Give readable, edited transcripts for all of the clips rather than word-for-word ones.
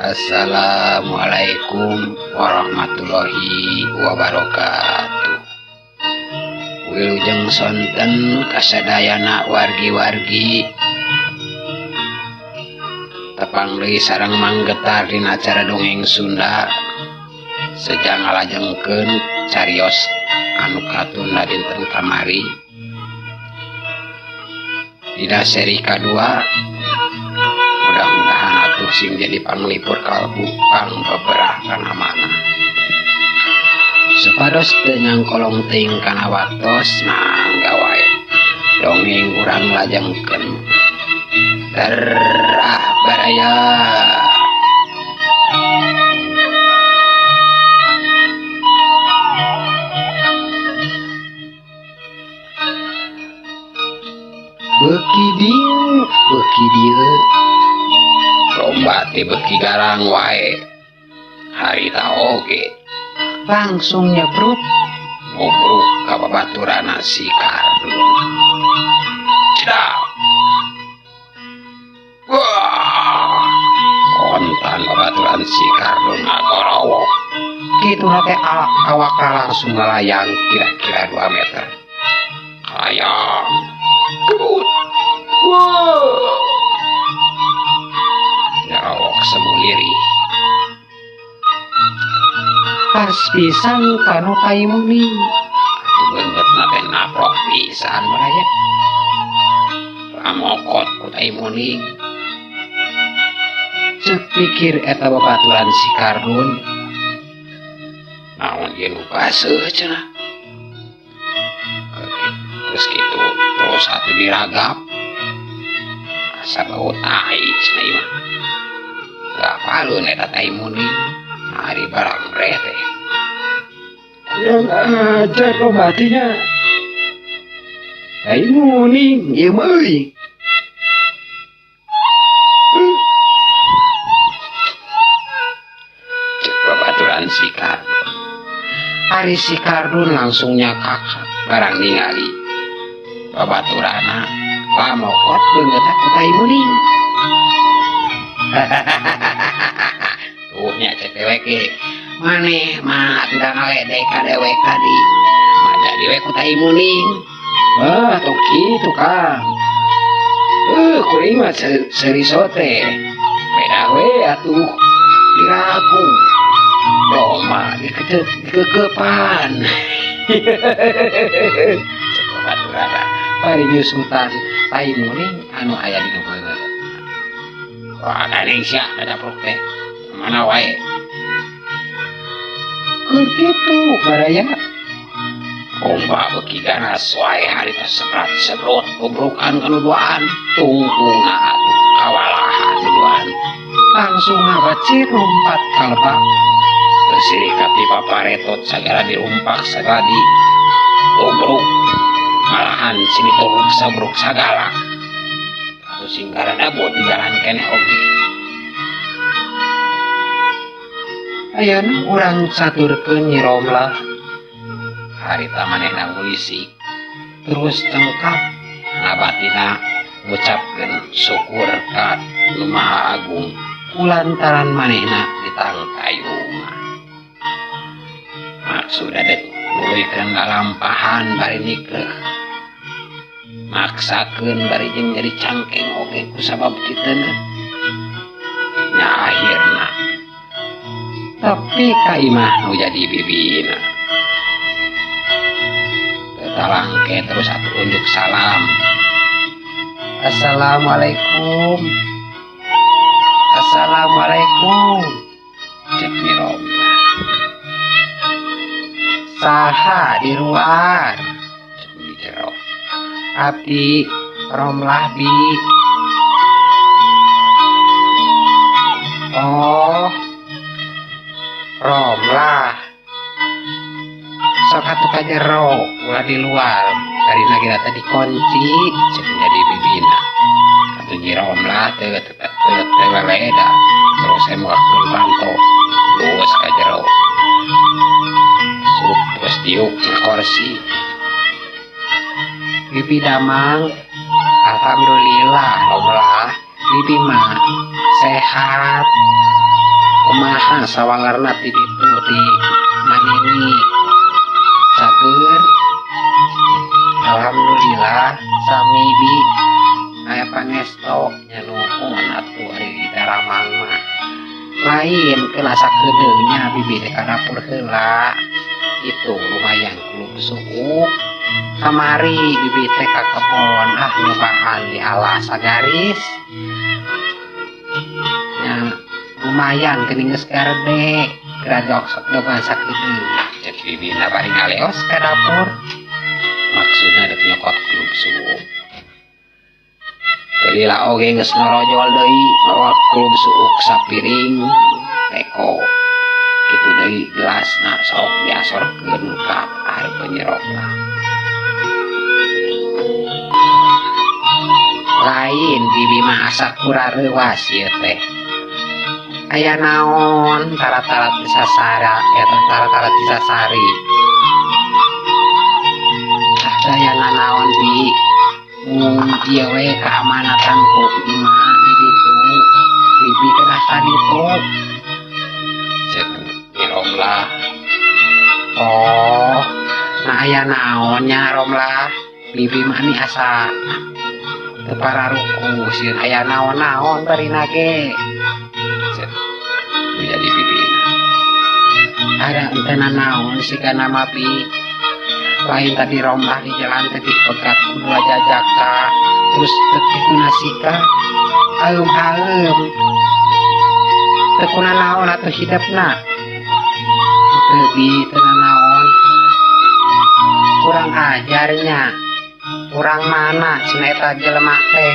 Assalamualaikum warahmatullahi wabarakatuh. Wilujeng sonten kasadayana wargi-wargi tepang deui sareng manggetar dina acara dongeng Sunda sejang ngalajengkeun carios anu katunda dinten kamari dina seri kadua. Mudah-mudahan atuh sing jadi panglipur kalbu pangbeberah kana mana supados teu nyangkolong teuing kana watos mangga wae dongeng urang lajengkeun terah baraya. Beuki dieu lomba teh beuki garang wae harita oge langsung nyebrut ngobrol ka babaturana si Kardun. Cedak wah kontan babaturan si Kardun ngagorowok kitu teh awakna langsung ngalayang kira-kira 2 meter kalayang kebut wow nyarowok semuliri pas pisan kanu taimuni atuh beungeutna teh naprok pisan baraya ramokot ku taimuni ceuk pikir eta babaturan si Kardun naon ieu nu baseuh cenah terus gitu terus atuh diragap asa bau tai cenah ieu mah teu apaleun eta taimuni hari barang rete kurang ajar lo batinya taimuni ieu mah euy cek babaturan si Kardun. Hari si Kardun langsung nyakak barang ningali babaturana pamokot beungeut ku taimuni. Tuh nya cek dewek ge maneh mah teu ngaledek ka dewek tadi mah jadi we ku taimuni. Wah tuh kitu Kang kuring mah serius teh beda we atuh diragu doma dikekepan. Cek babaturana bari nyusutan taimuni anu aya di beungeut. Wah gandeng sia dadaprok teh mana wae keur kitu baraya omba beuki ganas wae harita sebrot gobrokan kanu duaan tungtungna atuh kawalahan duaan langsung ngabacir lompat ka lebak teu silih kati paparetot sagala dirumpak sagala di gobrok malahan sini turun sabruk sagala atuh sing garana buat dijalan keneh oge. Ayeuna urang caturkeun Nyi Romlah harita manehna ngulisik terus tengkap nabatina ngucapkeun syukur ka Nu Maha Agung kulantaran manehna ditangtayung maksud adek nuluykeun lalampahan bari nikeuh maksakeun bari jeung jadi cangkeng oge kusabab kiteuna nya akhirna tapi ka imah nu jadi bibina tetalangke terus atuh unjuk salam. Assalamualaikum Assalamualaikum cek Nyi Romlah. Saha di luar cek di jero abdi Romlah bi. Oh Romlah sok atuh ka jero ulah di luar dari nagina tadi kunci cek jadi bibina atuh Nyi Romlah teu weleda terus emokkeun panto luwes ka jero sup terus diuk na kursi bibi damang alhamdulillah. Alhamdulillah, Bibi mah sehat. kumaha sawalarna ti ditu di manini sager. Alhamdulillah sami bi aya pangesto nya nuhun atuh ari daramang mah lain kena sakedeungnya bibi teh ka dapur heula itu lumayan kulub suuk kamari bibi teh ka kebon nyobaan di alas sagaris nya lumayan geuning geus gerde gerajok sok dogan sakedeung cek bibi na bari ngaleos ka dapur maksudnya ada nyokot kulub suuk kelila oge geus norojol deui bawa kulub suuk sapiring teko kitu deui gelasna sok diasorkeun ka air penyerokna lain bibi mah asa kurareuwas ieu teh aya naon tara-tara disasara eta tara-tara disasari daya nanaon bi ieu we keamanatan ku imah di ditu bibi kerasa ditu cek Romlah oh nah aya naonnya Romlah bibi mah ni asa teu pararuku sieun aya naon-naon barina ge cek jadi bibi ada entena naon sigana mah bi lain tadi Romlah di jalan tadi pegat dua jajaka terus tetiku nasika aeum tekuna naon atau hidupna lebih tena naon kurang ajarnya kurang mana cina eta jelema teh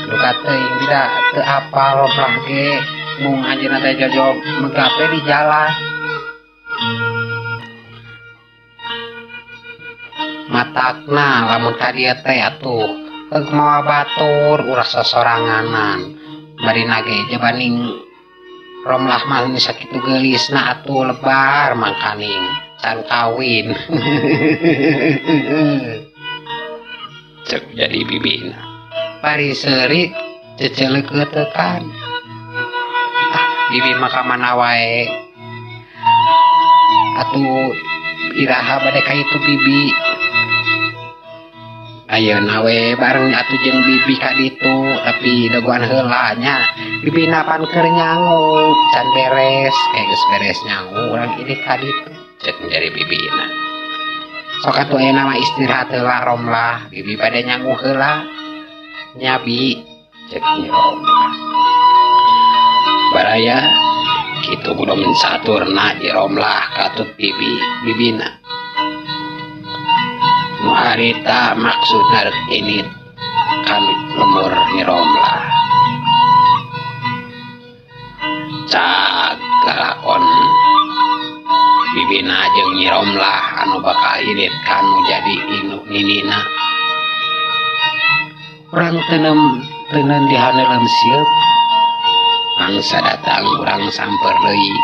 luka teuing tidak teu apal Romlah ge mung anjeunna teh jojo megape di jalan matakna lamun tadi teh atuh heug mawa batur uras sosoranganan bari nage jabaning Romlah mah geus sakitu geulisna atuh lebar mangkaning can kawin cek jadi bibina bari seuri ceceleukeutekan bibi mah ka mana wae atuh iraha bade ka itu bibi ayeuna we bareng atuh jeung bibi ka ditu tapi daguan heula nya bibi napan keur nyangu can beres geus beres nyangu urang ini ka ditu cek menjadi bibina sok atuh ayeuna mah istirahat heula Romlah bibi bade nyangu heula nya bi cek nyi Romlah baraya kitu kudu mencaturna di Romlah katut bibina nu harita maksudna ini kami lemur ni Romlah cak lalakon bibina jeung nyi Romlah anu bakal irit kanu jadi induk ninina urang teuneum dihaneulem sieup mangsa datang urang samper deui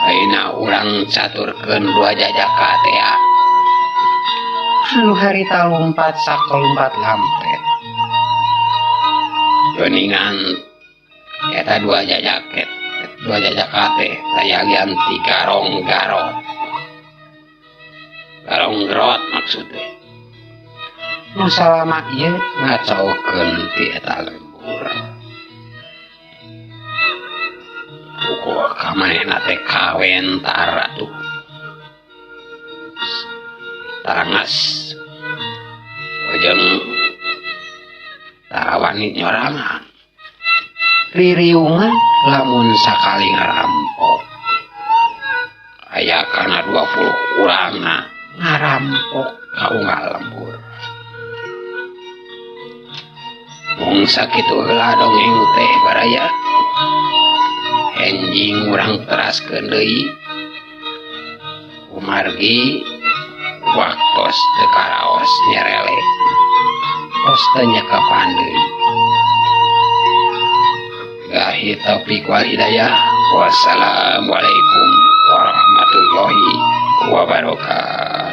ayeuna urang caturkeun dua jajaka teh anu harita lompat sakelompat lampet geuningan eta dua jajaka teh tayagian 3 garong gerot maksudnya nu salama ieu ngacokeun ti eta lembur pokok kamanehna teh kawentar atuh tarangas jeung tarawani nyorangan ririungan lamun sakali ngarampok aya kana 20 urangna ngarampok ka unggal lembur mung sakitu heula dongeng teh baraya enjing urang teraskeun deui umargi waktos teu karaos nyerele tos teu nyekapan deui billahi taufiq wal hidayah wassalamualaikum warahmatullahi wabarakatuh.